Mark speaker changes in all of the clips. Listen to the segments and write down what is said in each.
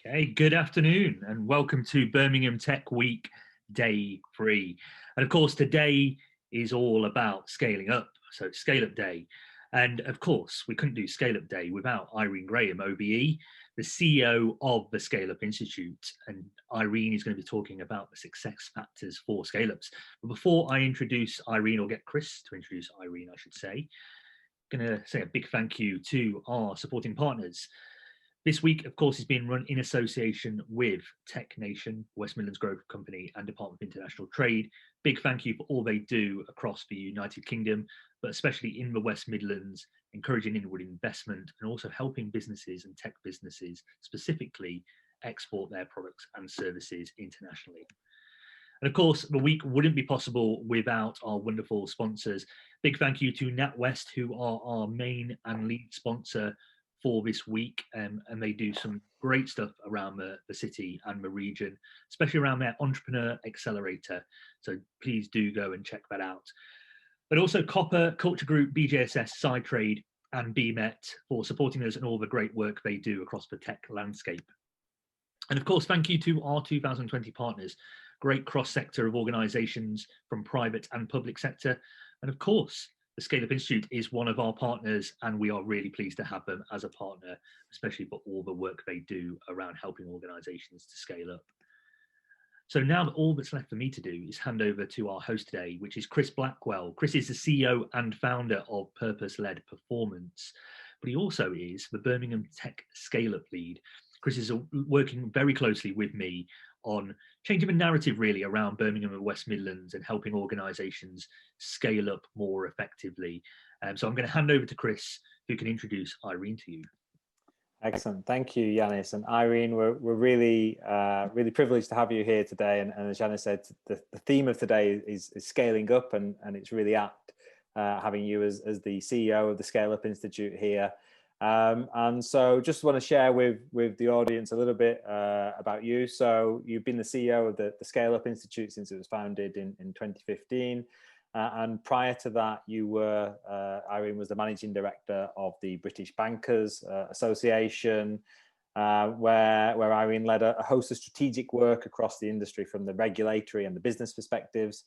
Speaker 1: Okay, good afternoon and welcome to Birmingham Tech Week Day 3. And of course, today is all about scaling up. So it's Scale Up Day. And of course, we couldn't do Scale Up Day without Irene Graham, OBE, the CEO of the ScaleUp Institute. And Irene is going to be talking about the success factors for scale-ups. But before I introduce Irene, or get Chris to introduce Irene, I should say, I'm going to say a big thank you to our supporting partners. This week, of course, is being run in association with Tech Nation, West Midlands Growth Company, and Department of International Trade. Big thank you for all they do across the United Kingdom, but especially in the West Midlands, encouraging inward investment and also helping businesses and tech businesses specifically export their products and services internationally. And of course, the week wouldn't be possible without our wonderful sponsors. Big thank you to NatWest, who are our main and lead sponsor for this week, and they do some great stuff around the city and the region, especially around their Entrepreneur Accelerator. So please do go and check that out. But also Copper, Culture Group, BJSS, Sidetrade, and BMET for supporting us and all the great work they do across the tech landscape. And of course, thank you to our 2020 partners, great cross-sector of organisations from private and public sector. And of course, the ScaleUp Institute is one of our partners, and we are really pleased to have them as a partner, especially for all the work they do around helping organisations to scale up. So now all that's left for me to do is hand over to our host today, which is Chris Blackwell. Chris is the CEO and founder of Purpose-Led Performance, but he also is the Birmingham Tech Scale-Up lead. Chris is working very closely with me on changing the narrative really around Birmingham and West Midlands and helping organisations scale up more effectively. So I'm going to hand over to Chris, who can introduce Irene to you.
Speaker 2: Excellent. Thank you, Yanis. And Irene, we're really privileged to have you here today. And as Yanis said, the theme of today is scaling up, and it's really apt having you as the CEO of the ScaleUp Institute here. And so just want to share with the audience a little bit about you. So you've been the CEO of the ScaleUp Institute since it was founded in 2015. And prior to that, you were, Irene was the managing director of the British Bankers Association, where Irene led a host of strategic work across the industry from the regulatory and the business perspectives,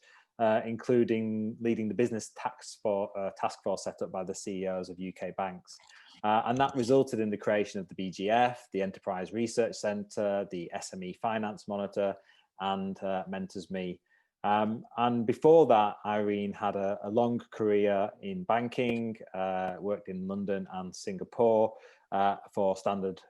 Speaker 2: including leading the business task force set up by the CEOs of UK banks. And that resulted in the creation of the BGF, the Enterprise Research Centre, the SME Finance Monitor, and Mentors Me. And before that, Irene had a long career in banking, worked in London and Singapore for Standard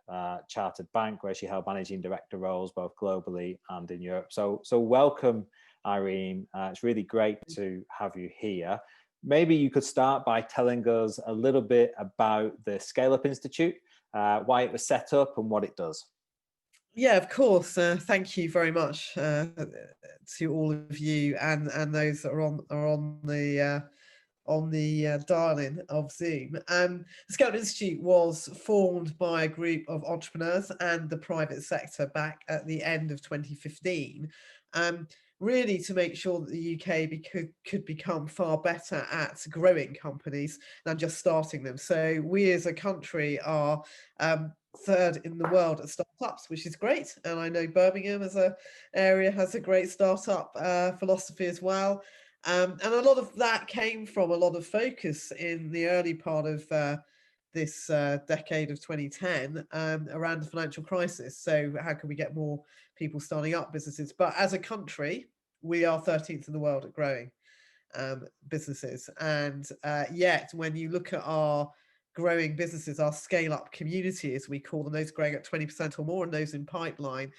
Speaker 2: Chartered Bank, where she held managing director roles both globally and in Europe. So welcome, Irene. It's really great to have you here. Maybe you could start by telling us a little bit about the ScaleUp Institute, why it was set up and what it does.
Speaker 3: Yeah, of course. Thank you very much to all of you and those that are on the dial-in of Zoom. The ScaleUp Institute was formed by a group of entrepreneurs and the private sector back at the end of 2015. Really to make sure that the UK could become far better at growing companies than just starting them. So we as a country are third in the world at startups, which is great. And I know Birmingham as an area has a great startup philosophy as well. And a lot of that came from a lot of focus in the early part of this decade of 2010 around the financial crisis. So how can we get more people starting up businesses? But as a country, we are 13th in the world at growing businesses. And yet, when you look at our growing businesses, our scale-up community, as we call them, those growing at 20% or more and those in pipeline,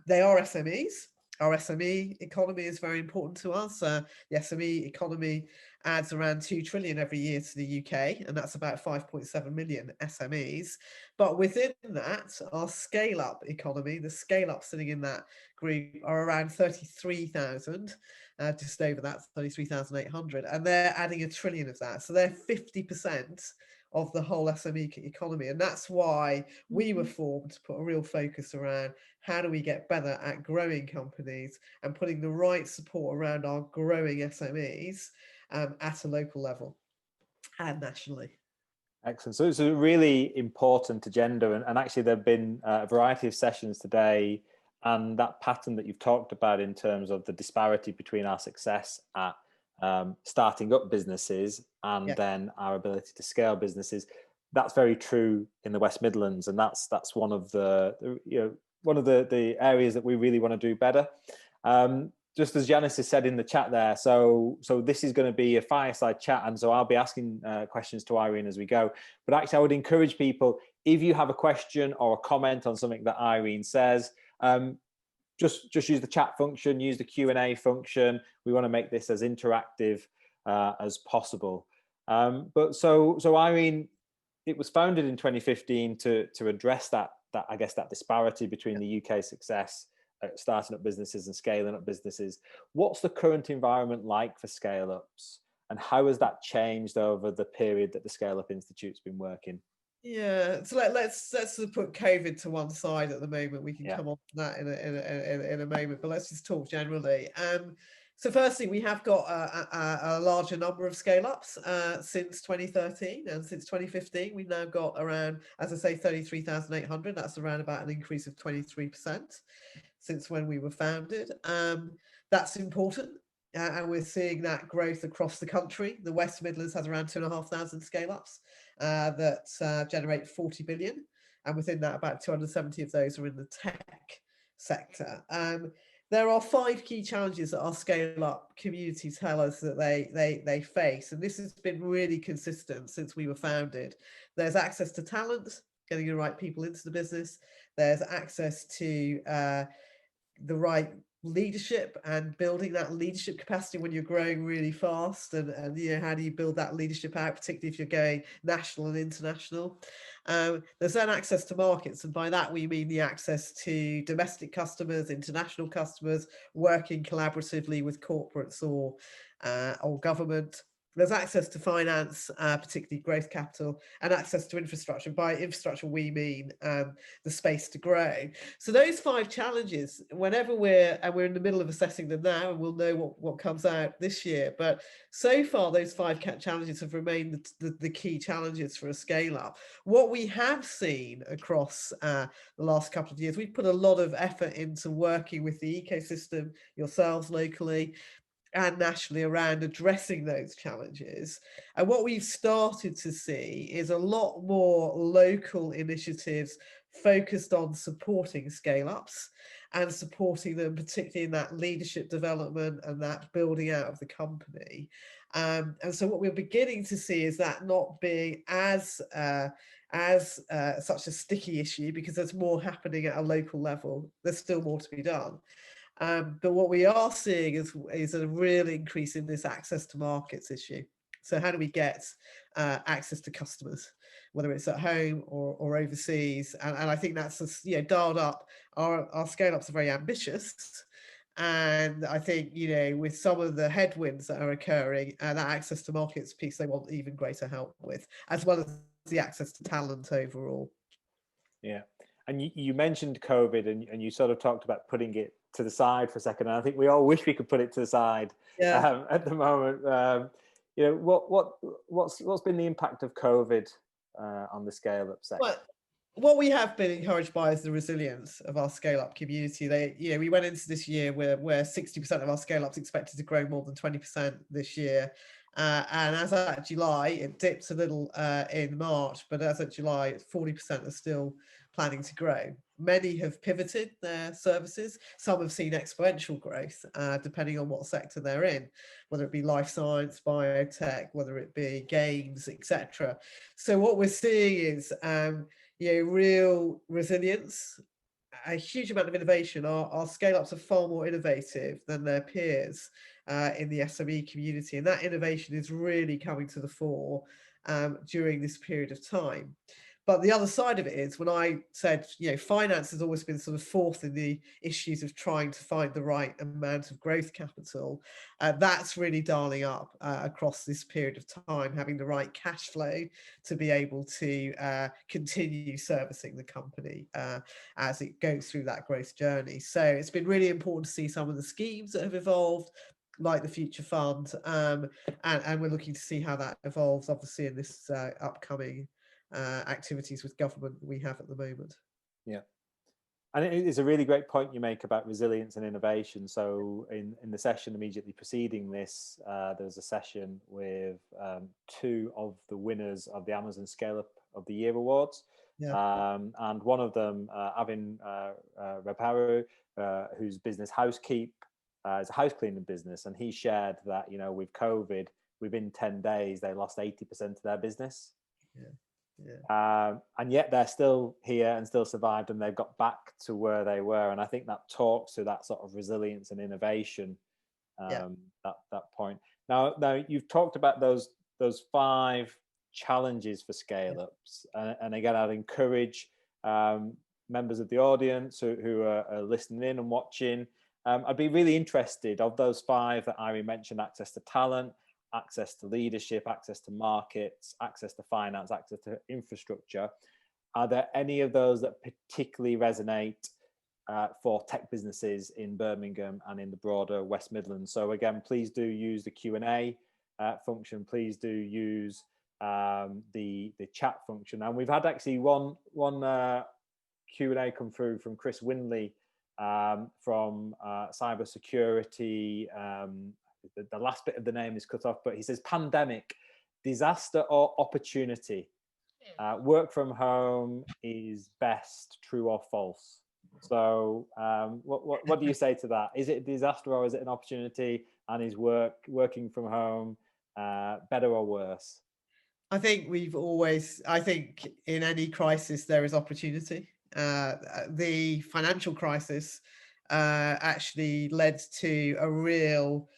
Speaker 3: they are SMEs. Our SME economy is very important to us. The SME economy adds around 2 trillion every year to the UK, and that's about 5.7 million SMEs. But within that, our scale-up economy, the scale-up sitting in that group, are around 33,000, just over that, 33,800, and they're adding 1 trillion of that. So they're 50% of the whole SME economy. And that's why we were formed to put a real focus around how do we get better at growing companies and putting the right support around our growing SMEs at a local level and nationally.
Speaker 2: Excellent. So it's a really important agenda, and actually there have been a variety of sessions today, and that pattern that you've talked about in terms of the disparity between our success at starting up businesses and then our ability to scale businesses, that's very true in the West Midlands, and that's one of the areas that we really want to do better. Just as Janice has said in the chat there, so this is going to be a fireside chat, and so I'll be asking questions to Irene as we go. But actually, I would encourage people, if you have a question or a comment on something that Irene says, just use the chat function, use the Q&A function. We want to make this as interactive as possible. But so Irene, it was founded in 2015 to address that I guess that disparity between the UK success starting up businesses and scaling up businesses. What's the current environment like for ScaleUps, and how has that changed over the period that the ScaleUp Institute's been working?
Speaker 3: Yeah, so let's sort of put COVID to one side at the moment. We can come on to that in a moment, but let's just talk generally. So firstly, we have got a larger number of scale-ups since 2013, and since 2015, we've now got around, as I say, 33,800. That's around about an increase of 23% since when we were founded. That's important. And we're seeing that growth across the country. The West Midlands has around 2,500 scale-ups that generate 40 billion. And within that, about 270 of those are in the tech sector. There are 5 key challenges that our scale-up community tell us that they face. And this has been really consistent since we were founded. There's access to talent, getting the right people into the business. There's access to the right leadership and building that leadership capacity when you're growing really fast, and how do you build that leadership out, particularly if you're going national and international. There's then access to markets, and by that we mean the access to domestic customers, international customers, working collaboratively with corporates or government. There's access to finance, particularly growth capital, and access to infrastructure. By infrastructure, we mean the space to grow. So those 5 challenges, whenever we're in the middle of assessing them now, and we'll know what comes out this year. But so far, those 5 challenges have remained the key challenges for a scale up. What we have seen across the last couple of years, we've put a lot of effort into working with the ecosystem, yourselves locally and nationally, around addressing those challenges. And what we've started to see is a lot more local initiatives focused on supporting scale-ups and supporting them, particularly in that leadership development and that building out of the company. And so what we're beginning to see is that not being as such a sticky issue, because there's more happening at a local level. There's still more to be done. But what we are seeing is a real increase in this access to markets issue. So how do we get access to customers, whether it's at home or overseas? And I think that's dialed up. Our scale-ups are very ambitious. And I think, with some of the headwinds that are occurring, that access to markets piece they want even greater help with, as well as the access to talent overall.
Speaker 2: Yeah. And you mentioned COVID, and you sort of talked about putting it to the side for a second. And I think we all wish we could put it to the side at the moment. What's been the impact of COVID on the scale-up sector?
Speaker 3: Well, what we have been encouraged by is the resilience of our scale-up community. We went into this year where 60% of our scale-ups expected to grow more than 20% this year. And as at July, it dipped a little in March, but as at July, 40% are still planning to grow. Many have pivoted their services. Some have seen exponential growth, depending on what sector they're in, whether it be life science, biotech, whether it be games, etc. So what we're seeing is real resilience, a huge amount of innovation. Our scale-ups are far more innovative than their peers in the SME community, and that innovation is really coming to the fore during this period of time. But the other side of it is, when I said, finance has always been sort of fourth in the issues of trying to find the right amount of growth capital, that's really dialing up across this period of time, having the right cash flow to be able to continue servicing the company as it goes through that growth journey. So it's been really important to see some of the schemes that have evolved, like the Future Fund, and we're looking to see how that evolves, obviously, in this upcoming activities with government we have at the moment.
Speaker 2: Yeah. And it is a really great point you make about resilience and innovation. So in the session immediately preceding this, there was a session with 2 of the winners of the Amazon ScaleUp of the Year Awards.
Speaker 3: Yeah.
Speaker 2: And one of them, Avin Raparu, whose business Housekeep is a house cleaning business. And he shared that, you know, with COVID, within 10 days, they lost 80% of their business.
Speaker 3: Yeah. Yeah.
Speaker 2: And yet they're still here and still survived, and they've got back to where they were. And I think that talks to that sort of resilience and innovation. That point. Now you've talked about those 5 challenges for ScaleUps, and again, I'd encourage members of the audience who are listening in and watching. I'd be really interested of those 5 that Irene mentioned: access to talent, access to leadership, access to markets, access to finance, access to infrastructure. Are there any of those that particularly resonate for tech businesses in Birmingham and in the broader West Midlands? So again, please do use the Q&A function. Please do use the chat function. And we've had actually one Q&A come through from Chris Winley from cybersecurity. The last bit of the name is cut off, but he says, pandemic, disaster or opportunity? Work from home is best, true or false? So what do you say to that? Is it a disaster or is it an opportunity? And is working from home better or worse?
Speaker 3: I think I think in any crisis there is opportunity. The financial crisis actually led to a real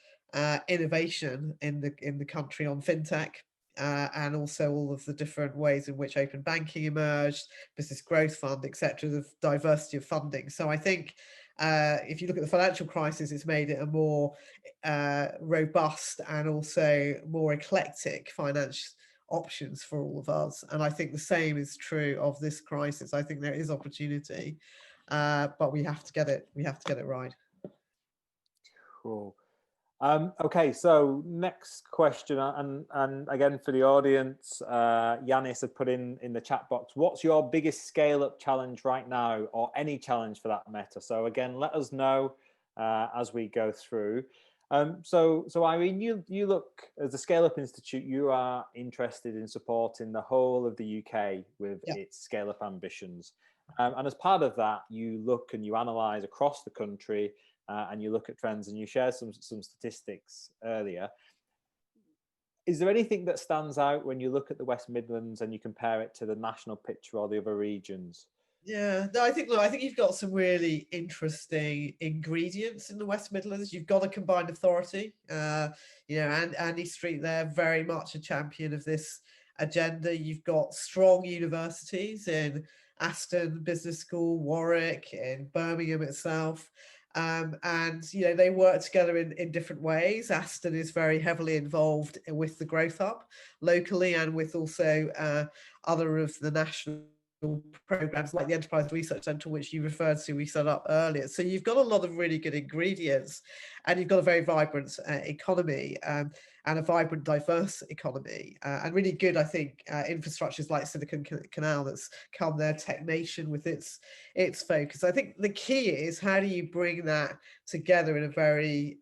Speaker 3: innovation in the country on fintech, and also all of the different ways in which open banking emerged, business growth fund, etc., the diversity of funding. So I think if you look at the financial crisis, it's made it a more robust and also more eclectic finance options for all of us. And I think the same is true of this crisis. I think there is opportunity, but we have to get it right.
Speaker 2: Cool. Okay, so next question, and again for the audience, Yanis had put in the chat box, what's your biggest scale-up challenge right now, or any challenge for that matter? So again, let us know as we go through. So Irene, you look, as the ScaleUp Institute, you are interested in supporting the whole of the UK with its scale-up ambitions. And as part of that, you look and you analyse across the country, and you look at trends, and you share some statistics earlier. Is there anything that stands out when you look at the West Midlands and you compare it to the national picture or the other regions?
Speaker 3: Yeah, no, I think you've got some really interesting ingredients in the West Midlands. You've got a combined authority, and Andy Street there, very much a champion of this agenda. You've got strong universities in Aston Business School, Warwick, in Birmingham itself. And they work together in different ways. Aston is very heavily involved with the Growth Hub locally, and with also other of the national programs like the Enterprise Research Centre, which you referred to, we set up earlier. So you've got a lot of really good ingredients, and you've got a very vibrant economy, and a vibrant, diverse economy, and really good, I think, infrastructures like Silicon Canal that's come there, Tech Nation with its focus. I think the key is, how do you bring that together in a very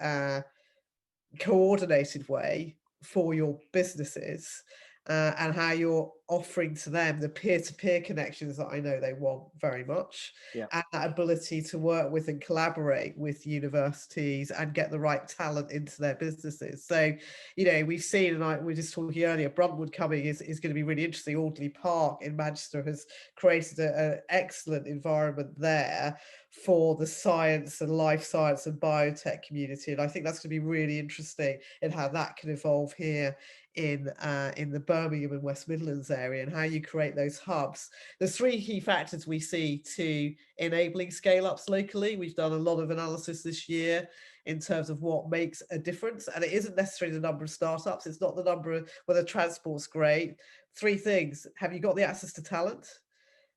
Speaker 3: coordinated way for your businesses, and how you're offering to them the peer-to-peer connections that I know they want very much, and that ability to work with and collaborate with universities and get the right talent into their businesses. So, we've seen, and we were just talking earlier, Bruntwood coming is going to be really interesting. Audley Park in Manchester has created an excellent environment there for the science and life science and biotech community, and I think that's going to be really interesting in how that can evolve here in the Birmingham and West Midlands area, and how you create those hubs. There's 3 key factors we see to enabling scale-ups locally. We've done a lot of analysis this year in terms of what makes a difference, and it isn't necessarily the number of startups. It's not the number of whether transport's great. 3 things: have you got the access to talent?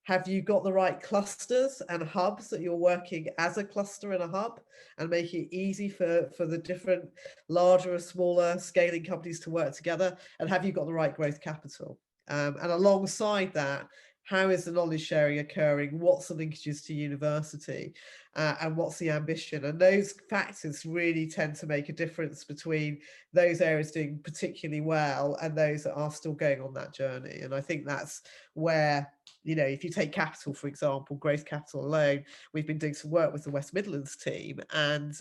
Speaker 3: Have you got the right clusters and hubs that you're working as a cluster and a hub, and make it easy for the different larger or smaller scaling companies to work together? And have you got the right growth capital? And alongside that, how is the knowledge sharing occurring? What's the linkages to university? And what's the ambition? And those factors really tend to make a difference between those areas doing particularly well and those that are still going on that journey. And I think that's where, you know, if you take capital, for example, growth capital alone, we've been doing some work with the West Midlands team, and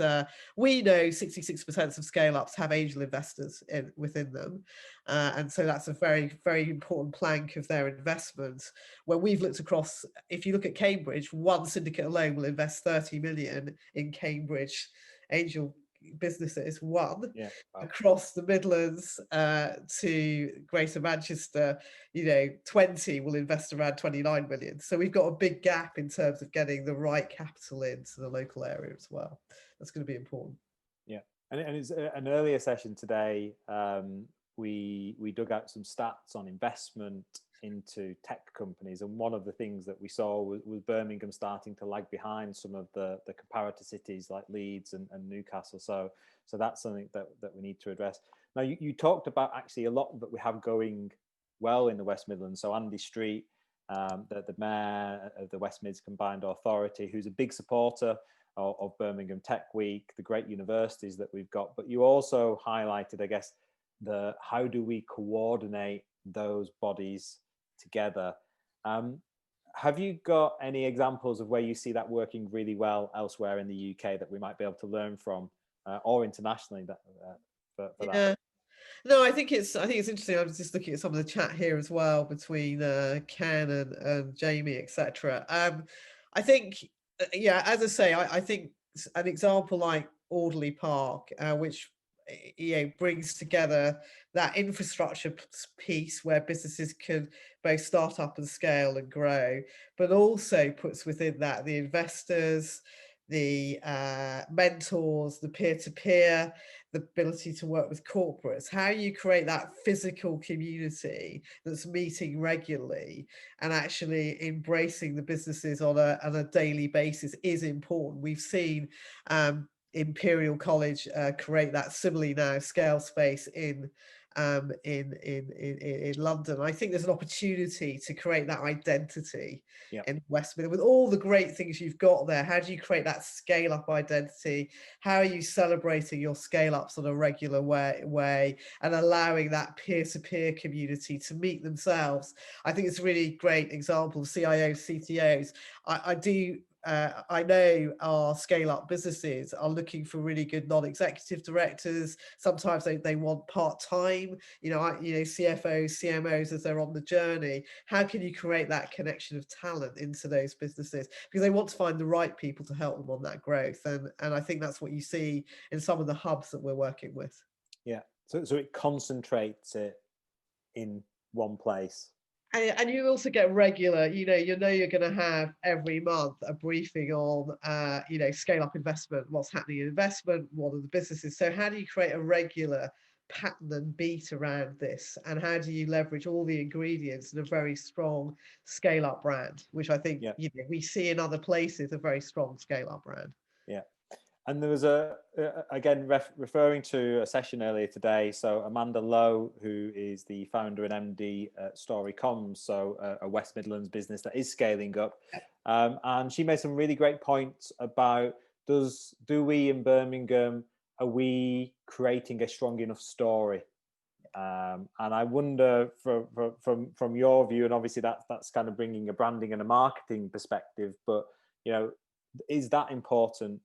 Speaker 3: we know 66% of ScaleUps have angel investors within them. And so that's a very, very important plank of their investment. Where we've looked across, if you look at Cambridge, one syndicate alone will invest 30 million in Cambridge angel businesses, one.
Speaker 2: Yeah. Wow.
Speaker 3: Across the Midlands to Greater Manchester, you know, 20 will invest around 29 million. So we've got a big gap in terms of getting the right capital into the local area as well. That's going to be important.
Speaker 2: Yeah, and it's an earlier session today. We dug out some stats on investment into tech companies, and one of the things that we saw was Birmingham starting to lag behind some of the comparator cities like Leeds and Newcastle. So that's something that we need to address. Now, you talked about actually a lot that we have going well in the West Midlands. So Andy Street, the mayor of the West Mids Combined Authority, who's a big supporter of Birmingham Tech Week, the great universities that we've got. But you also highlighted, I guess, how do we coordinate those bodies together? Have you got any examples of where you see that working really well elsewhere in the UK that we might be able to learn from, or internationally for that?
Speaker 3: No, I think it's interesting. I was just looking at some of the chat here as well between Ken and Jamie, etc. I think, yeah, as I say, I think an example like Audley Park, which, you know, brings together that infrastructure piece where businesses can both start up and scale and grow, but also puts within that the investors, the mentors, the peer-to-peer, the ability to work with corporates. How you create that physical community that's meeting regularly and actually embracing the businesses on a daily basis is important. We've seen Imperial College create that similarly now scale space in London. I think there's an opportunity to create that identity in West Midlands with all the great things you've got there. How do you create that scale up identity? How are you celebrating your scale ups on a regular way and allowing that peer-to-peer community to meet themselves? I think it's a really great example of CIOs, CTOs. I know our scale-up businesses are looking for really good non-executive directors. Sometimes they want part-time, CFOs, CMOs as they're on the journey. How can you create that connection of talent into those businesses? Because they want to find the right people to help them on that growth. And I think that's what you see in some of the hubs that we're working with.
Speaker 2: Yeah, so it concentrates it in one place.
Speaker 3: And you also get regular, you're going to have every month a briefing on, scale up investment, what's happening in investment, what are the businesses. So how do you create a regular pattern and beat around this? And how do you leverage all the ingredients in a very strong scale up brand, which I think we see in other places, a very strong scale up brand.
Speaker 2: Yeah. And there was referring to a session earlier today. So Amanda Lowe, who is the founder and MD at Story Comms, so a West Midlands business that is scaling up. And she made some really great points about do we in Birmingham, are we creating a strong enough story? And I wonder from your view, and obviously that's kind of bringing a branding and a marketing perspective, but is that important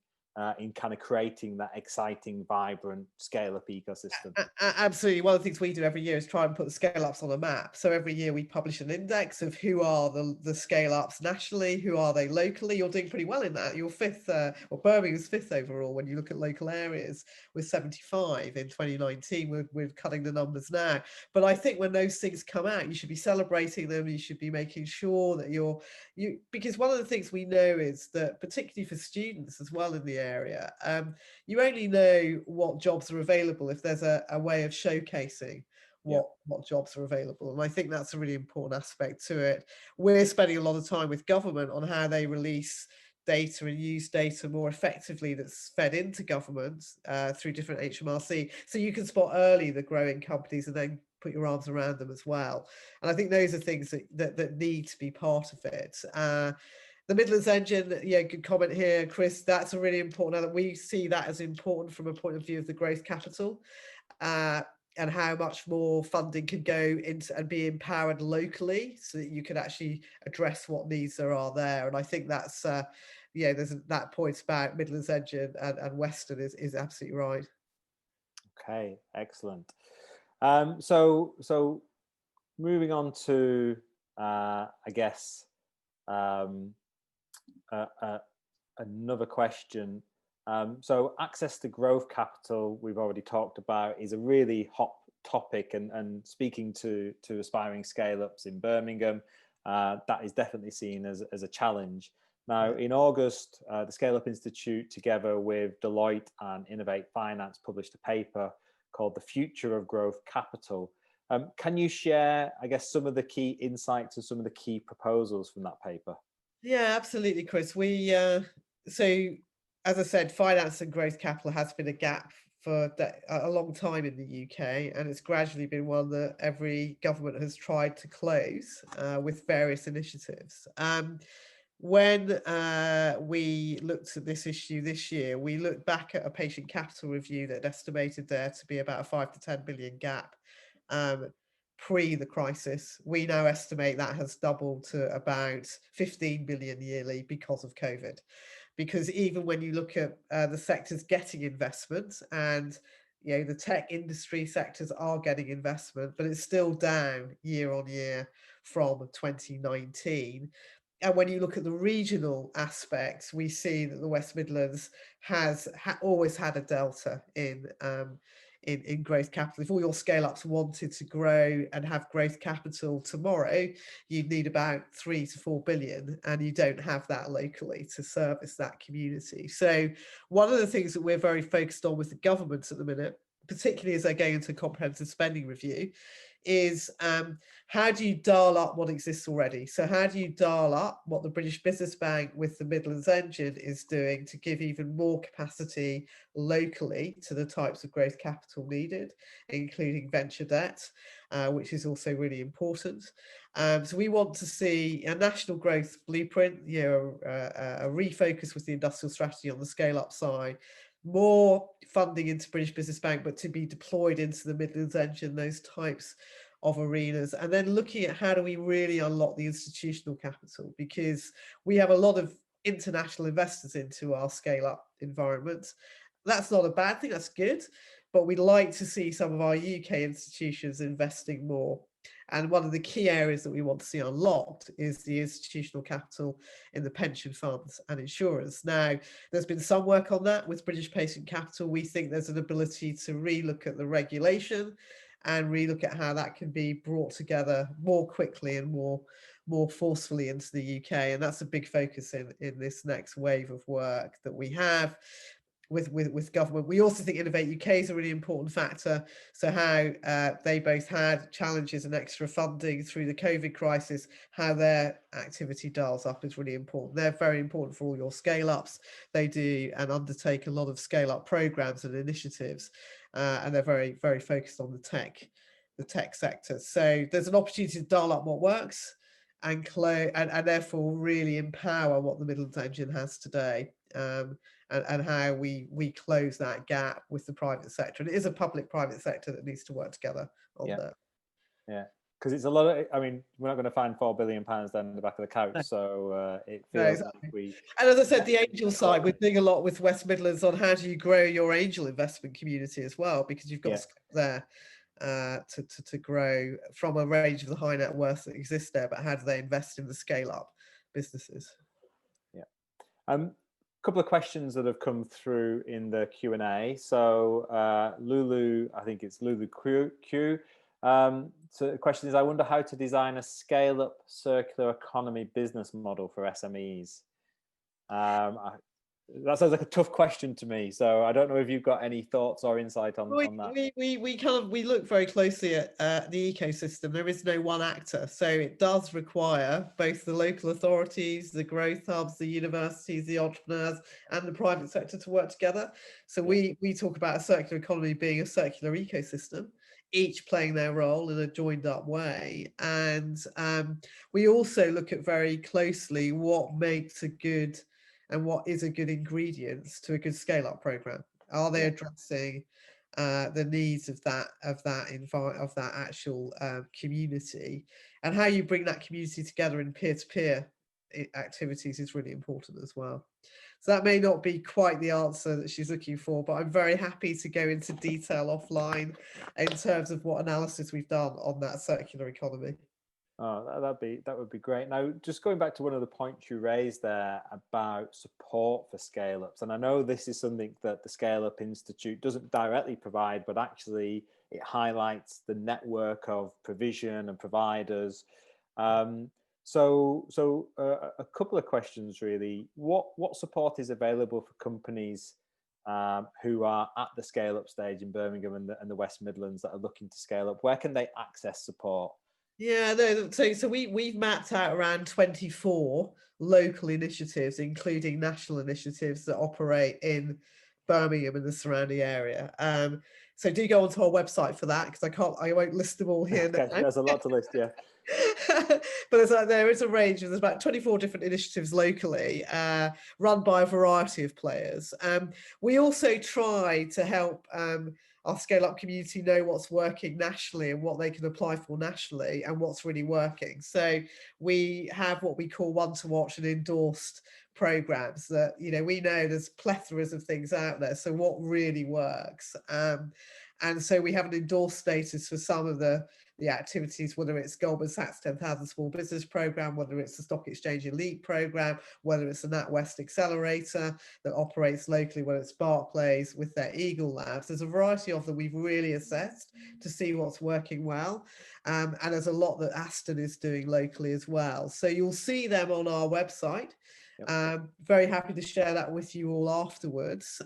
Speaker 2: in kind of creating that exciting, vibrant scale-up ecosystem?
Speaker 3: Absolutely. One of the things we do every year is try and put the scale-ups on a map. So every year we publish an index of who are the scale-ups nationally, who are they locally. You're doing pretty well in that. You're fifth, Birmingham's fifth overall when you look at local areas, with 75 in 2019. We're cutting the numbers now. But I think when those things come out, you should be celebrating them. You should be making sure that because one of the things we know is that, particularly for students as well in the area, you only know what jobs are available if there's a way of showcasing what jobs are available. And I think that's a really important aspect to it. We're spending a lot of time with government on how they release data and use data more effectively that's fed into government through different HMRC. So you can spot early the growing companies and then put your arms around them as well. And I think those are things that need to be part of it. The Midlands Engine, yeah, good comment here, Chris. That's a really important element. We see that as important from a point of view of the growth capital. And how much more funding can go into and be empowered locally so that you can actually address what needs there are there. And I think that's, that point about Midlands Engine and Western is absolutely right.
Speaker 2: Okay, excellent. So moving on to, I guess, another question. So access to growth capital, we've already talked about, is a really hot topic, and speaking to aspiring scale-ups in Birmingham, that is definitely seen as a challenge. Now, in August, the ScaleUp Institute, together with Deloitte and Innovate Finance, published a paper called The Future of Growth Capital. Can you share, I guess, some of the key insights or some of the key proposals from that paper?
Speaker 3: Yeah, absolutely, Chris. We so, as I said, finance and growth capital has been a gap for a long time in the UK, and it's gradually been one that every government has tried to close with various initiatives. When we looked at this issue this year, we looked back at a patient capital review that estimated there to be about a 5 to 10 billion gap pre the crisis. We now estimate that has doubled to about 15 billion yearly because of COVID. Because even when you look at the sectors getting investment, and the tech industry sectors are getting investment, but it's still down year on year from 2019. And when you look at the regional aspects, we see that the West Midlands has always had a delta in growth capital. If all your scale-ups wanted to grow and have growth capital tomorrow, you'd need about 3 to 4 billion, and you don't have that locally to service that community. So one of the things that we're very focused on with the government at the minute, particularly as they're going into a comprehensive spending review, is how do you dial up what exists already? So how do you dial up what the British Business Bank with the Midlands Engine is doing to give even more capacity locally to the types of growth capital needed, including venture debt, which is also really important. So we want to see a national growth blueprint, a refocus with the industrial strategy on the scale-up side, more funding into British Business Bank, but to be deployed into the Midlands Engine, those types of arenas, and then looking at how do we really unlock the institutional capital, because we have a lot of international investors into our scale-up environment. That's not a bad thing, that's good, but we'd like to see some of our UK institutions investing more. And one of the key areas that we want to see unlocked is the institutional capital in the pension funds and insurers. Now, there's been some work on that with British Patient Capital. We think there's an ability to relook at the regulation and relook at how that can be brought together more quickly and more forcefully into the UK. And that's a big focus in this next wave of work that we have with government. We also think Innovate UK is a really important factor. So how they both had challenges and extra funding through the COVID crisis, how their activity dials up is really important. They're very important for all your scale-ups. They do and undertake a lot of scale-up programs and initiatives, and they're very, very focused on the tech sector. So there's an opportunity to dial up what works and therefore really empower what the Midlands Engine has today. And how we close that gap with the private sector. And it is a public-private sector that needs to work together on that. Yeah,
Speaker 2: because it's a lot of, I mean, we're not going to find £4 billion down in the back of the couch, so it feels like we...
Speaker 3: And as I said, the angel side, we're doing a lot with West Midlands on how do you grow your angel investment community as well, because you've got there to grow from a range of the high net worth that exists there, but how do they invest in the scale-up businesses?
Speaker 2: Yeah. Couple of questions that have come through in the Q&A. So Lulu, I think it's Lulu Q. So the question is, I wonder how to design a scale-up circular economy business model for SMEs. That sounds like a tough question to me. So I don't know if you've got any thoughts or insight on that.
Speaker 3: We look very closely at the ecosystem. There is no one actor, so it does require both the local authorities, the growth hubs, the universities, the entrepreneurs, and the private sector to work together. So we talk about a circular economy being a circular ecosystem, each playing their role in a joined up way. And we also look at very closely what makes a good and what is a good ingredients to a good scale up program. Are they addressing the needs of that actual community, and how you bring that community together in peer-to-peer activities is really important as well. So that may not be quite the answer that she's looking for, but I'm very happy to go into detail offline in terms of what analysis we've done on that circular economy.
Speaker 2: Oh, that would be great. Now, just going back to one of the points you raised there about support for ScaleUps, and I know this is something that the ScaleUp Institute doesn't directly provide, but actually it highlights the network of provision and providers. So a couple of questions really. What support is available for companies who are at the ScaleUp stage in Birmingham and the West Midlands that are looking to scale up? Where can they access support?
Speaker 3: Yeah, no, so we've mapped out around 24 local initiatives, including national initiatives that operate in Birmingham and the surrounding area. So do go onto our website for that, because I won't list them all here now.
Speaker 2: There's a lot to list, yeah.
Speaker 3: But there is a range. There's about 24 different initiatives locally, run by a variety of players. We also try to help our scale up community know what's working nationally and what they can apply for nationally and what's really working. So we have what we call one to watch and endorsed programs that, we know there's plethoras of things out there. So what really works? And so we have an endorsed status for some of the activities, whether it's Goldman Sachs 10,000 Small Business Program, whether it's the Stock Exchange Elite Program, whether it's the NatWest Accelerator that operates locally, whether it's Barclays with their Eagle Labs. There's a variety of them we've really assessed to see what's working well. And there's a lot that Aston is doing locally as well. So you'll see them on our website. Very happy to share that with you all afterwards.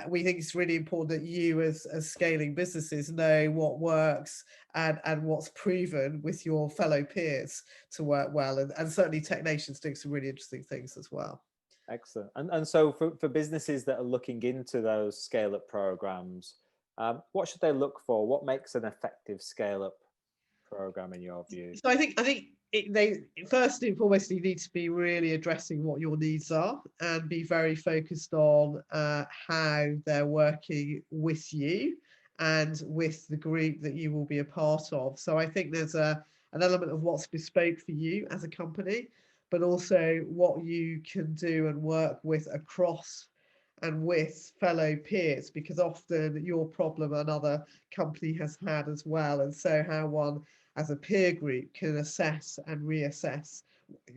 Speaker 3: We think it's really important that you as scaling businesses know what works and what's proven with your fellow peers to work well. And certainly Tech Nation's doing some really interesting things as well.
Speaker 2: Excellent. And so for businesses that are looking into those scale-up programs, what should they look for? What makes an effective scale-up program in your view?
Speaker 3: So I think they first and foremost, you need to be really addressing what your needs are and be very focused on how they're working with you and with the group that you will be a part of. So I think there's an element of what's bespoke for you as a company, but also what you can do and work with across and with fellow peers, because often your problem another company has had as well. And so how one as a peer group can assess and reassess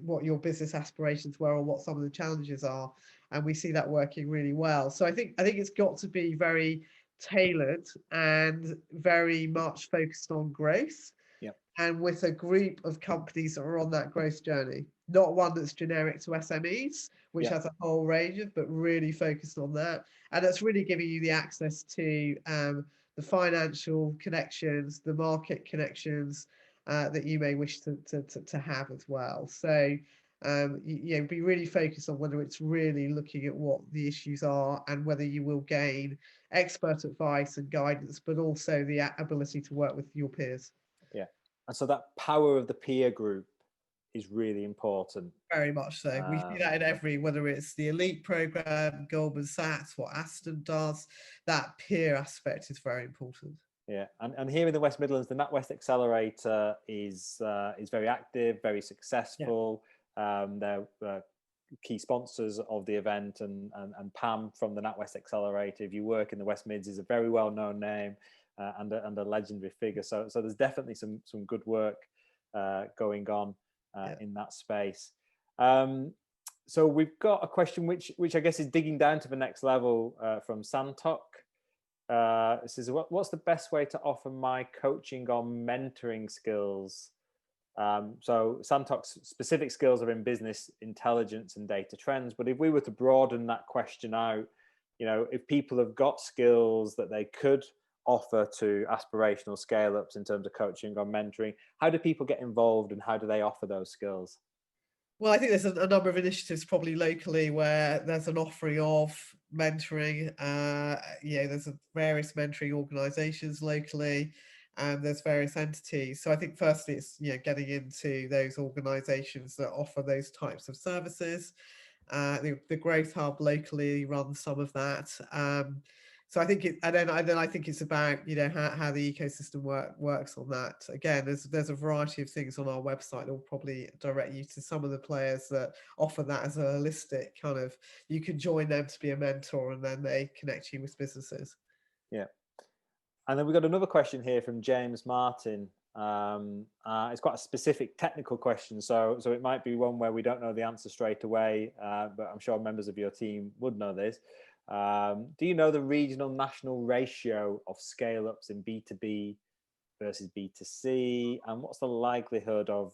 Speaker 3: what your business aspirations were or what some of the challenges are. And we see that working really well. So I think it's got to be very tailored and very much focused on growth.
Speaker 2: Yep.
Speaker 3: And with a group of companies that are on that growth journey, not one that's generic to SMEs, which has a whole range of, but really focused on that. And that's really giving you the access to the financial connections, the market connections that you may wish to have as well. So be really focused on whether it's really looking at what the issues are and whether you will gain expert advice and guidance, but also the ability to work with your peers.
Speaker 2: Yeah, and so that power of the peer group is really important.
Speaker 3: Very much so. We see that in every, whether it's the Elite program, Goldman Sachs, what Aston does, that peer aspect is very important.
Speaker 2: Yeah, and here in the West Midlands, the NatWest Accelerator is very active, very successful. Yeah. They're key sponsors of the event, and Pam from the NatWest Accelerator, if you work in the West Mids, is a very well-known name and a legendary figure. So there's definitely some good work going on in that space. So we've got a question which I guess is digging down to the next level from Santok. It says, what's the best way to offer my coaching on mentoring skills So Santok's specific skills are in business intelligence and data trends. But if we were to broaden that question out, if people have got skills that they could offer to aspirational scale-ups in terms of coaching or mentoring, how do people get involved and how do they offer those skills?
Speaker 3: Well, I think there's a number of initiatives probably locally where there's an offering of mentoring. There's various mentoring organisations locally, and there's various entities. So I think firstly it's getting into those organisations that offer those types of services. The Growth Hub locally runs some of that. So I think and then I think it's about how the ecosystem works on that. Again, there's a variety of things on our website that will probably direct you to some of the players that offer that as a holistic kind of. You can join them to be a mentor, and then they connect you with businesses.
Speaker 2: Yeah, and then we've got another question here from James Martin. It's quite a specific technical question, so it might be one where we don't know the answer straight away, but I'm sure members of your team would know this. Do you know the regional national ratio of scale-ups in B2B versus B2C, and what's the likelihood of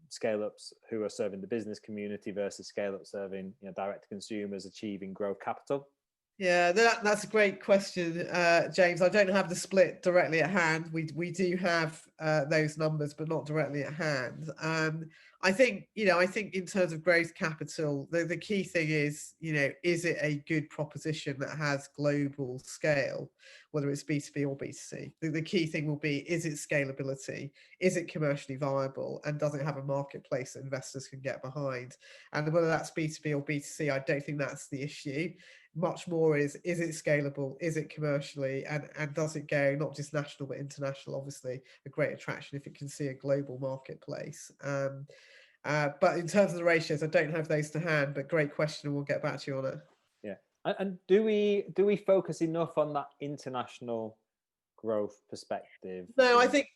Speaker 2: scale-ups who are serving the business community versus scale-ups serving direct to consumers achieving growth capital?
Speaker 3: Yeah, that's a great question, James. I don't have the split directly at hand. We do have those numbers, but not directly at hand. I think in terms of growth capital, the key thing is is it a good proposition that has global scale, whether it's B2B or B2C? The key thing will be, is it scalability? Is it commercially viable? And does it have a marketplace that investors can get behind? And whether that's B2B or B2C, I don't think that's the issue. Much more is it scalable? Is it commercially? And does it go not just national, but international? Obviously, a great attraction if it can see a global marketplace. But in terms of the ratios, I don't have those to hand, but great question, and we'll get back to you on it.
Speaker 2: Yeah. And do we focus enough on that international growth perspective?
Speaker 3: No, I think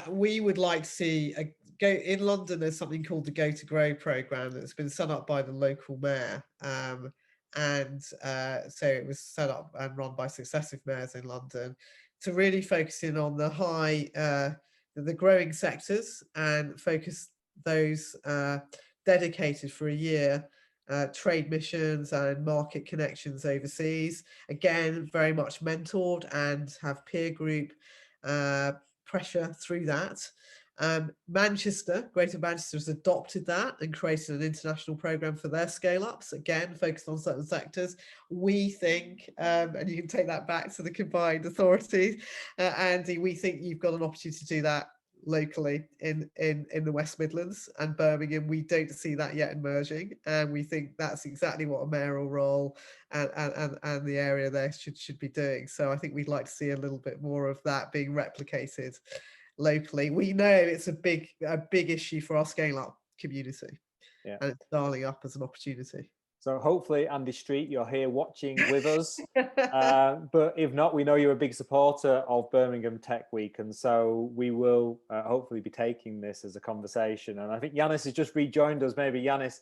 Speaker 3: we would like to see in London. There's something called the Go to Grow program that's been set up by the local mayor. So it was set up and run by successive mayors in London to really focus in on the growing sectors and focus those dedicated for a year trade missions and market connections overseas. Again, very much mentored and have peer group pressure through that. Greater Manchester has adopted that and created an international program for their scale-ups, again focused on certain sectors. We think, and you can take that back to the combined authorities, Andy, we think you've got an opportunity to do that locally in the West Midlands and Birmingham. We don't see that yet emerging, and we think that's exactly what a mayoral role and the area there should be doing. So I think we'd like to see a little bit more of that being replicated locally. We know it's a big issue for our scale-up community, and it's dialing up as an opportunity.
Speaker 2: So hopefully, Andy Street, you're here watching with us. But if not, we know you're a big supporter of Birmingham Tech Week, and so we will hopefully be taking this as a conversation. And I think Yanis has just rejoined us. Maybe Yanis,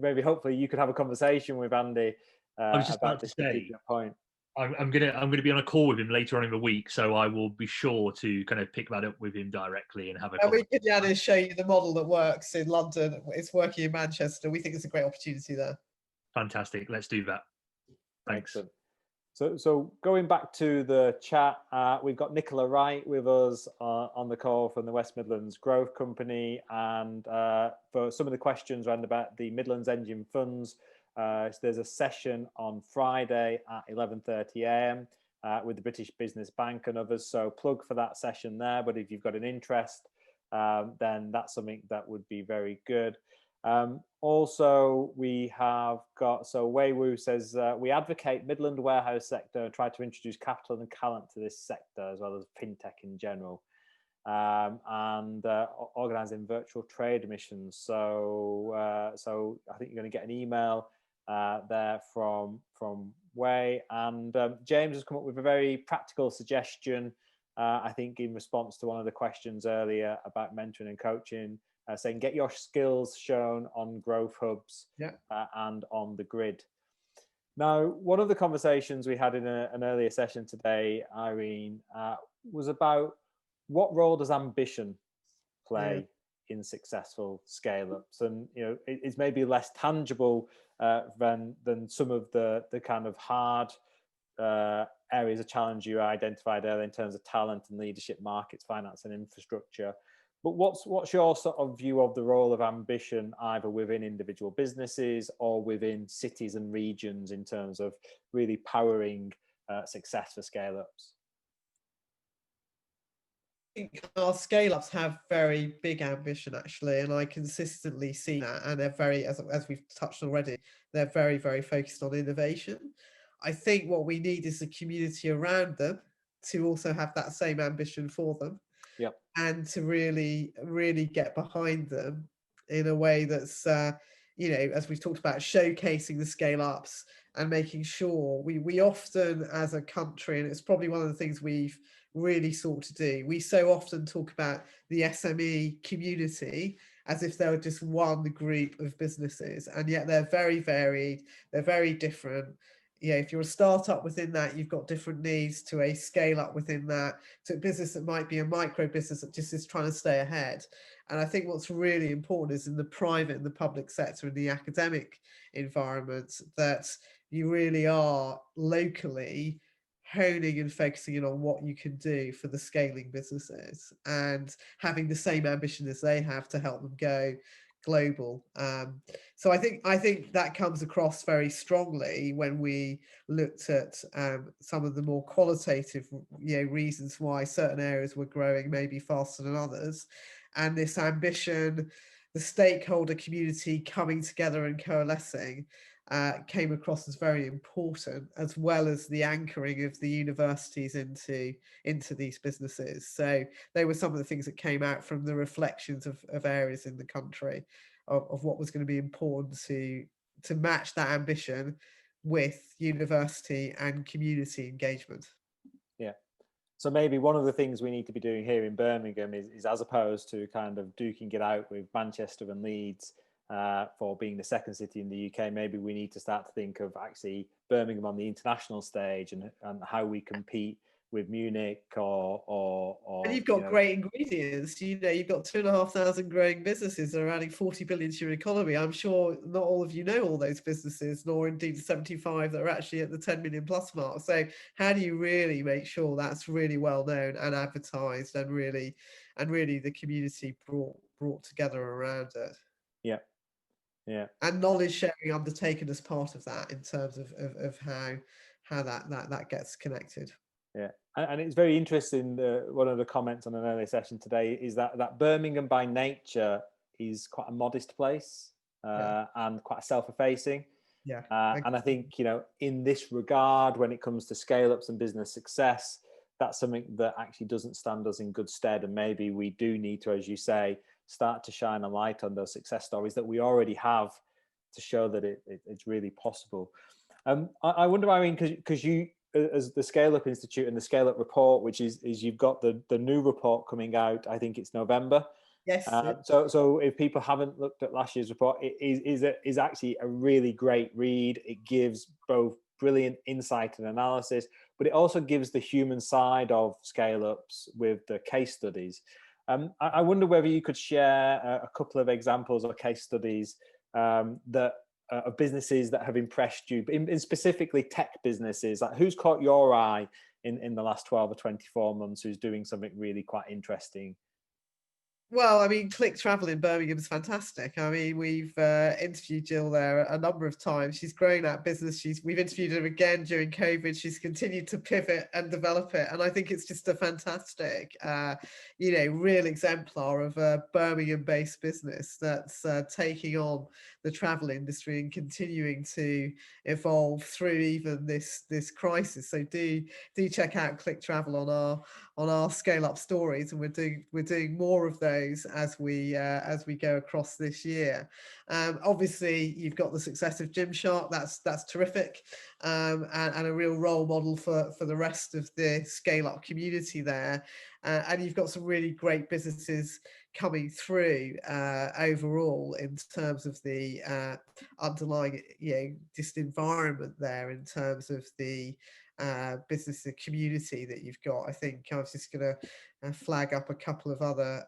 Speaker 2: maybe hopefully you could have a conversation with Andy
Speaker 1: I was just about this particular point. I'm gonna be on a call with him later on in the week, so I will be sure to kind of pick that up with him directly and have a.
Speaker 3: And we could, Yanis, show you the model that works in London. It's working in Manchester. We think it's a great opportunity there.
Speaker 1: Fantastic. Let's do that. Thanks.
Speaker 2: Excellent. So going back to the chat, we've got Nicola Wright with us on the call from the West Midlands Growth Company, and for some of the questions around about the Midlands Engine Funds. So there's a session on Friday at 11:30 a.m. With the British Business Bank and others. So plug for that session there. But if you've got an interest, then that's something that would be very good. Also, we have got, so Wei Wu says, we advocate Midland warehouse sector and try to introduce capital and talent to this sector, as well as fintech in general. And organising virtual trade missions. So I think you're going to get an email there from Wei, and James has come up with a very practical suggestion, I think in response to one of the questions earlier about mentoring and coaching, saying get your skills shown on growth hubs and on the grid. Now, one of the conversations we had in an earlier session today, Irene, was about what role does ambition play in successful scale-ups? And it's maybe less tangible than some of the kind of hard areas of challenge you identified earlier in terms of talent and leadership, markets, finance, and infrastructure. But what's your sort of view of the role of ambition, either within individual businesses or within cities and regions, in terms of really powering success for scale-ups?
Speaker 3: I think our scale-ups have very big ambition, actually, and I consistently see that, and they're very, as we've touched already, they're very, very focused on innovation. I think what we need is a community around them to also have that same ambition for them.
Speaker 2: Yep.
Speaker 3: And to really, really get behind them in a way that's, as we've talked about, showcasing the scale-ups and making sure we often, as a country, and it's probably one of the things we've really sought to do, we so often talk about the SME community as if they were just one group of businesses, and yet they're very varied, they're very different. If you're a startup within that, you've got different needs to a scale up within that, to a business that might be a micro business that just is trying to stay ahead. And I think what's really important is in the private and the public sector and the academic environment that you really are locally honing and focusing in on what you can do for the scaling businesses and having the same ambition as they have to help them go global. So I think that comes across very strongly when we looked at some of the more qualitative reasons why certain areas were growing maybe faster than others, and this ambition, the stakeholder community coming together and coalescing came across as very important, as well as the anchoring of the universities into these businesses. So they were some of the things that came out from the reflections of areas in the country of what was going to be important to match that ambition with university and community engagement.
Speaker 2: Yeah. So maybe one of the things we need to be doing here in Birmingham is as opposed to kind of duking it out with Manchester and Leeds for being the second city in the UK, maybe we need to start to think of actually Birmingham on the international stage and how we compete with Munich or
Speaker 3: and you've got great ingredients. You've got 2,500 growing businesses that are adding 40 billion to your economy. I'm sure not all of you know all those businesses, nor indeed the 75 that are actually at the 10 million plus mark. So how do you really make sure that's really well known and advertised and really the community brought together around it?
Speaker 2: Yeah. Yeah.
Speaker 3: And knowledge sharing undertaken as part of that in terms of how that gets connected.
Speaker 2: Yeah, and it's very interesting. One of the comments on an earlier session today is that Birmingham by nature is quite a modest place and quite self-effacing.
Speaker 3: Yeah.
Speaker 2: And I think, in this regard, when it comes to scale-ups and business success, that's something that actually doesn't stand us in good stead. And maybe we do need to, as you say, start to shine a light on those success stories that we already have to show that it's really possible. I wonder, Irene, because you, as the ScaleUp Institute and the ScaleUp report, which is you've got the new report coming out, I think it's November.
Speaker 3: Yes.
Speaker 2: So if people haven't looked at last year's report, it is actually a really great read. It gives both brilliant insight and analysis, but it also gives the human side of scale-ups with the case studies. I wonder whether you could share a couple of examples or case studies that of businesses that have impressed you, in specifically tech businesses. Like, who's caught your eye in the last 12 or 24 months who's doing something really quite interesting?
Speaker 3: Well, I mean, Click Travel in Birmingham is fantastic. I mean, we've interviewed Jill there a number of times. She's growing that business. We've interviewed her again during COVID. She's continued to pivot and develop it. And I think it's just a fantastic, real exemplar of a Birmingham-based business that's taking on the travel industry and continuing to evolve through even this crisis. So do check out Click Travel on our ScaleUp stories, and we're doing more of those as we go across this year. Obviously, you've got the success of Gymshark. That's terrific, and a real role model for the rest of the ScaleUp community there. And you've got some really great businesses coming through overall in terms of the underlying just environment there, in terms of the business community that you've got. I think I was just going to flag up a couple of other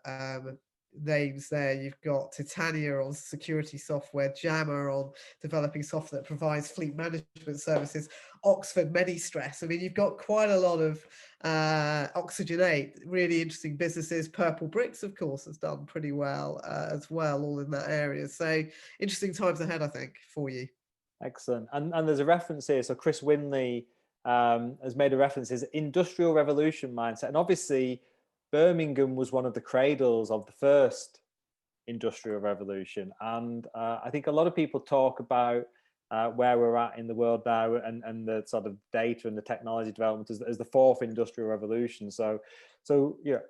Speaker 3: names there. You've got Titania on security software, Jammer on developing software that provides fleet management services, Oxford Medi-Stress. I mean, you've got quite a lot of Oxygenate, really interesting businesses. Purple Bricks, of course, has done pretty well as well, all in that area. So interesting times ahead, I think, for you.
Speaker 2: Excellent. And there's a reference here. So Chris Winley has made a reference as industrial revolution mindset. And obviously, Birmingham was one of the cradles of the first industrial revolution. And I think a lot of people talk about where we're at in the world now and the sort of data and the technology development as the fourth industrial revolution. So yeah,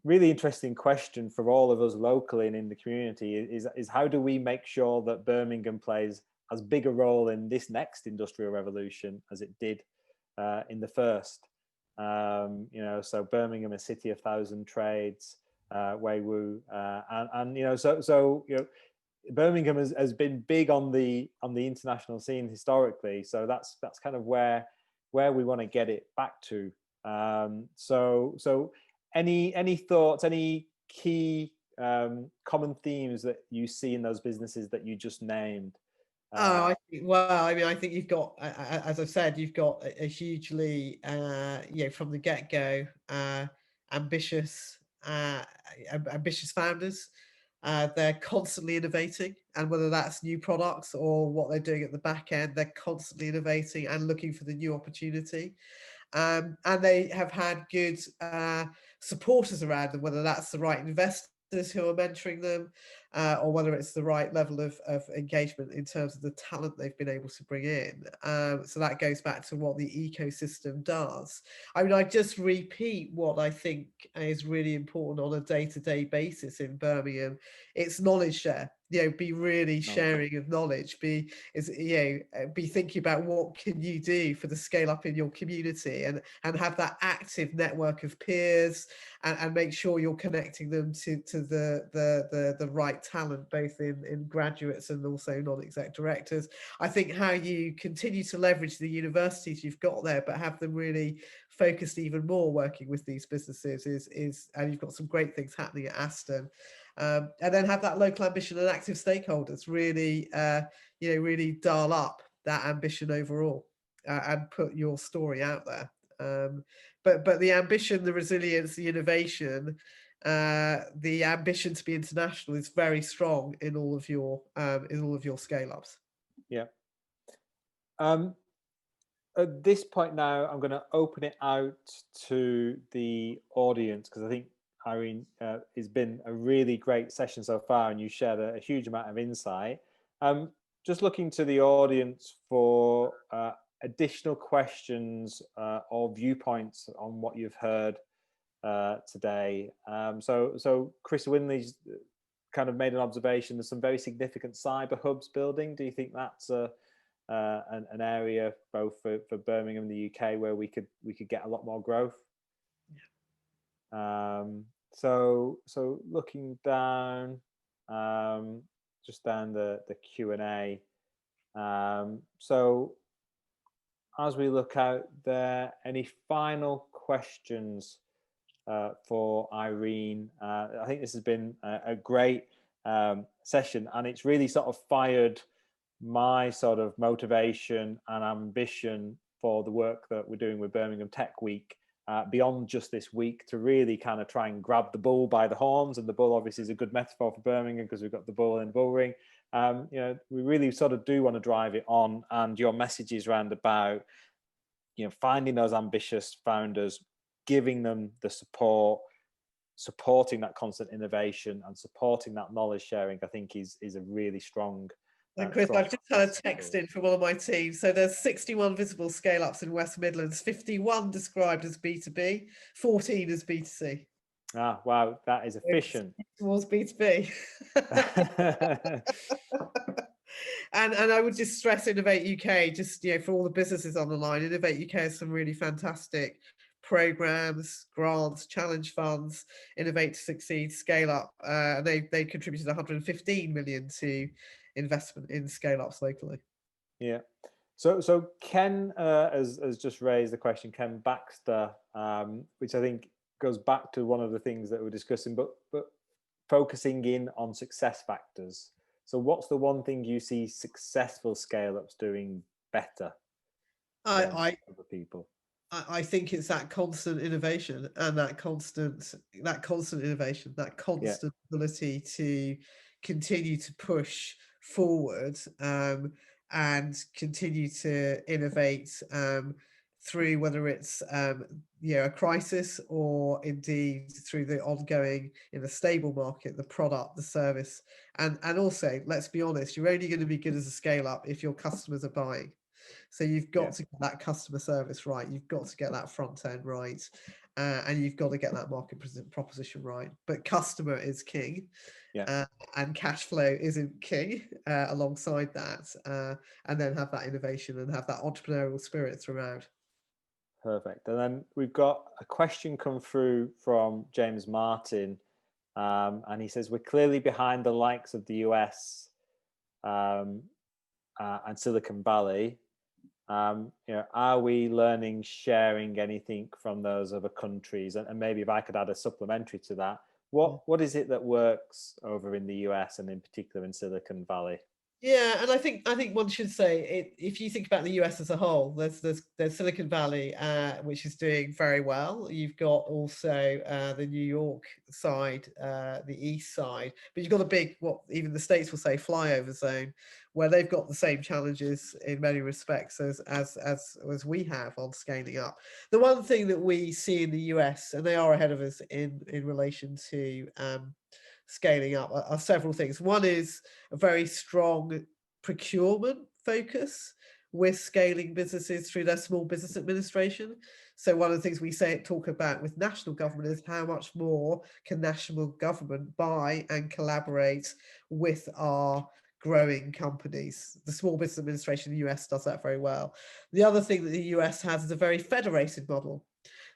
Speaker 2: really interesting question for all of us locally and in the community is how do we make sure that Birmingham plays as big a role in this next industrial revolution as it did in the first? So Birmingham, a city of 1,000 trades, Waywu, and Birmingham has been big on the international scene historically. So that's kind of where we want to get it back to. So any thoughts, any key common themes that you see in those businesses that you just named?
Speaker 3: I think you've got, as I've said, you've got a hugely, from the get-go, ambitious founders. They're constantly innovating, and whether that's new products or what they're doing at the back end, they're constantly innovating and looking for the new opportunity. And they have had good supporters around them, whether that's the right investors who are mentoring them, or whether it's the right level of engagement in terms of the talent they've been able to bring in. So that goes back to what the ecosystem does. I mean, I just repeat what I think is really important on a day-to-day basis in Birmingham. It's knowledge share. Be really sharing of knowledge. Be thinking about what can you do for the scale up in your community, and have that active network of peers, and make sure you're connecting them to the right talent, both in graduates and also non-exec directors. I think how you continue to leverage the universities you've got there, but have them really focused even more working with these businesses is and you've got some great things happening at Aston. And then have that local ambition and active stakeholders really, really dial up that ambition overall, and put your story out there. But the ambition, the resilience, the innovation, the ambition to be international is very strong in all of your scale ups.
Speaker 2: Yeah. At this point now, I'm going to open it out to the audience, because I think, Irene, it's been a really great session so far, and you shared a huge amount of insight. Just looking to the audience for additional questions or viewpoints on what you've heard today. So Chris Winley's kind of made an observation. There's some very significant cyber hubs building. Do you think that's an area both for Birmingham and the UK where we could get a lot more growth? So looking down, just down the Q&A. So as we look out there, any final questions for Irene? I think this has been a great session, and it's really sort of fired my sort of motivation and ambition for the work that we're doing with Birmingham Tech Week beyond just this week, to really kind of try and grab the bull by the horns. And the bull obviously is a good metaphor for Birmingham because we've got the bull in the bull ring. We really sort of do want to drive it on, and your message is round about, finding those ambitious founders, giving them the support, supporting that constant innovation and supporting that knowledge sharing, I think is a really strong.
Speaker 3: And Chris, I've just had a text in from one of my teams. So there's 61 visible scale-ups in West Midlands, 51 described as B2B, 14 as B2C.
Speaker 2: Ah, wow, that is efficient.
Speaker 3: Towards B2B. And I would just stress Innovate UK, just for all the businesses on the line. Innovate UK has some really fantastic programs, grants, challenge funds. Innovate to Succeed, Scale Up. They contributed 115 million to investment in scale ups locally.
Speaker 2: Yeah. So Ken has just raised the question, Ken Baxter, which I think goes back to one of the things that we're discussing, but focusing in on success factors. So what's the one thing you see successful scale-ups doing better than other people?
Speaker 3: I think it's that constant innovation and that constant innovation, that constant ability to continue to push forward and continue to innovate through whether it's a crisis or indeed through the ongoing in a stable market, the product, the service, and also, let's be honest, you're only going to be good as a scale up if your customers are buying. So you've got to get that customer service right. You've got to get that front end right. And you've got to get that market proposition right. But customer is king. And cash flow isn't king alongside that. And then have that innovation and have that entrepreneurial spirit throughout.
Speaker 2: Perfect. And then we've got a question come through from James Martin. And he says, we're clearly behind the likes of the US and Silicon Valley. Are we learning, sharing anything from those other countries? And maybe if I could add a supplementary to that, what is it that works over in the US and in particular in Silicon Valley?
Speaker 3: Yeah, and I think one should say if you think about the US as a whole, there's Silicon Valley, which is doing very well. You've got also the New York side, the east side, but you've got a big, what even the States will say, flyover zone, where they've got the same challenges in many respects as we have on scaling up. The one thing that we see in the US, and they are ahead of us in relation to scaling up, are several things. One is a very strong procurement focus with scaling businesses through their small business administration. So one of the things we talk about with national government is how much more can national government buy and collaborate with our growing companies. The small business administration in the US does that very well. The other thing that the US has is a very federated model.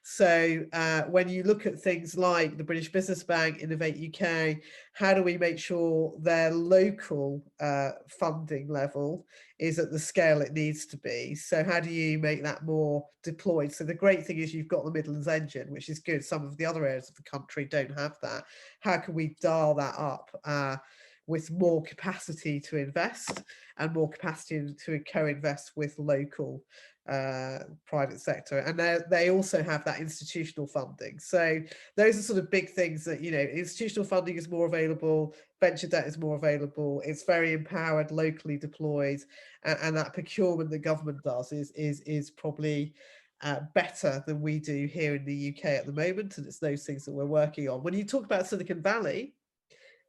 Speaker 3: So when you look at things like the British Business Bank, Innovate UK, how do we make sure their local funding level is at the scale it needs to be? So how do you make that more deployed? So the great thing is you've got the Midlands engine, which is good. Some of the other areas of the country don't have that. How can we dial that up with more capacity to invest and more capacity to co-invest with local private sector, and they also have that institutional funding. So those are sort of big things that, institutional funding is more available, venture debt is more available, it's very empowered, locally deployed, and that procurement the government does is probably better than we do here in the UK at the moment, and it's those things that we're working on. When you talk about Silicon Valley,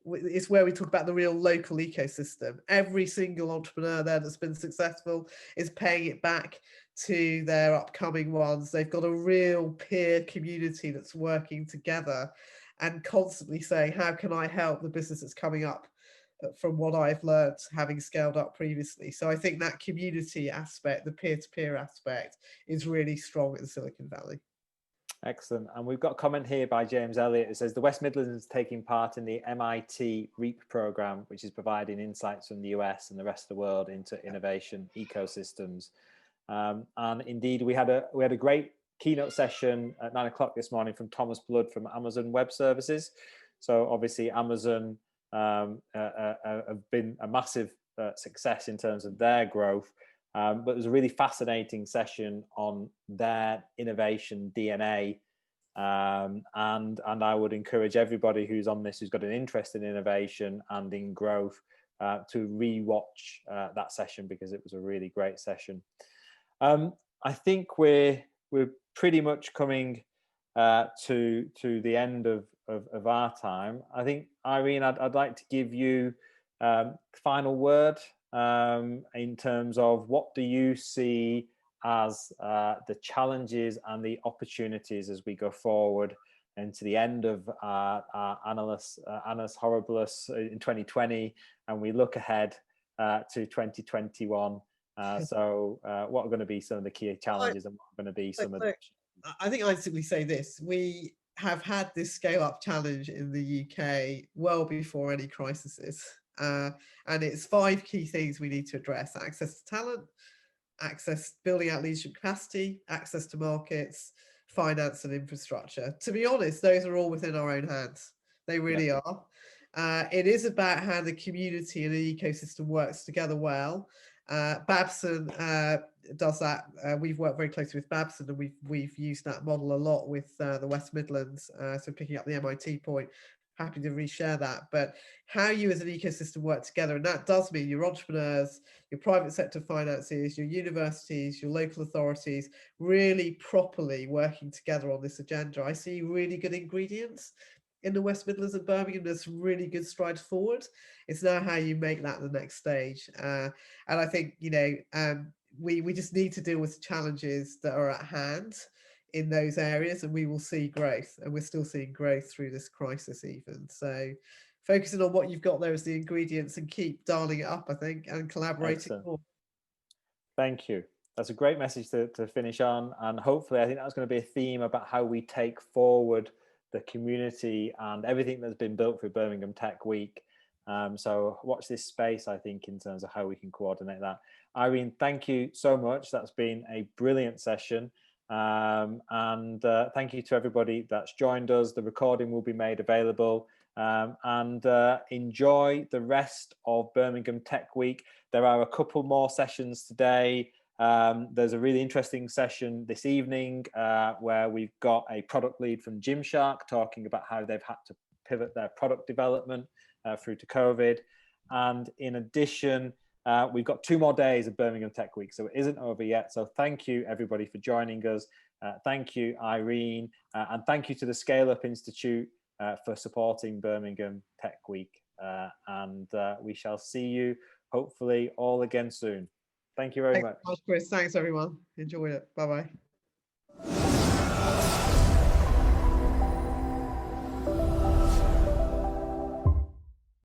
Speaker 3: it's where we talk about the real local ecosystem. Every single entrepreneur there that's been successful is paying it back to their upcoming ones. They've got a real peer community that's working together and constantly saying, how can I help the business that's coming up from what I've learned having scaled up previously? So I think that community aspect, the peer-to-peer aspect, is really strong in Silicon Valley.
Speaker 2: Excellent. And we've got a comment here by James Elliott. It says the West Midlands is taking part in the MIT REAP program, which is providing insights from the US and the rest of the world into innovation ecosystems. And indeed, we had a great keynote session at 9 o'clock this morning from Thomas Blood from Amazon Web Services. So obviously Amazon have been a massive success in terms of their growth. But it was a really fascinating session on their innovation DNA. And I would encourage everybody who's on this, who's got an interest in innovation and in growth, to re-watch that session, because it was a really great session. I think we're pretty much coming to the end of our time. I think, Irene, I'd like to give you final word in terms of what do you see as the challenges and the opportunities as we go forward into the end of Annus Horribilis in 2020, and we look ahead to 2021. So what are going to be some of the key challenges, and what are going to be some of the...
Speaker 3: I think I'd simply say this: we have had this scale up challenge in the UK well before any crises. And it's 5 key things we need to address: access to talent, access, building out leadership capacity, access to markets, finance and infrastructure. To be honest, those are all within our own hands. They really are. It is about how the community and the ecosystem works together well. Babson does that. We've worked very closely with Babson, and we've used that model a lot with the West Midlands. So picking up the MIT point, happy to reshare that. But how you as an ecosystem work together, and that does mean your entrepreneurs, your private sector finances, your universities, your local authorities, really properly working together on this agenda. I see really good ingredients in the West Midlands and Birmingham. There's really good strides forward. It's now how you make that the next stage. And I think, we just need to deal with challenges that are at hand in those areas, and we will see growth, and we're still seeing growth through this crisis even. So focusing on what you've got there as the ingredients and keep dialing it up, I think, and collaborating more.
Speaker 2: Thank you. That's a great message to finish on, and hopefully I think that's going to be a theme about how we take forward the community and everything that's been built through Birmingham Tech Week. So watch this space, I think, in terms of how we can coordinate that. Irene, thank you so much. That's been a brilliant session. And thank you to everybody that's joined us. The recording will be made available, and enjoy the rest of Birmingham Tech Week. There are a couple more sessions today. There's a really interesting session this evening where we've got a product lead from Gymshark talking about how they've had to pivot their product development through to COVID. And in addition, we've got 2 more days of Birmingham Tech Week, so it isn't over yet. So thank you everybody for joining us. Thank you, Irene, and thank you to the ScaleUp Institute for supporting Birmingham Tech Week. And we shall see you hopefully all again soon. Thank you very much.
Speaker 3: Chris. Thanks everyone. Enjoyed it. Bye-bye.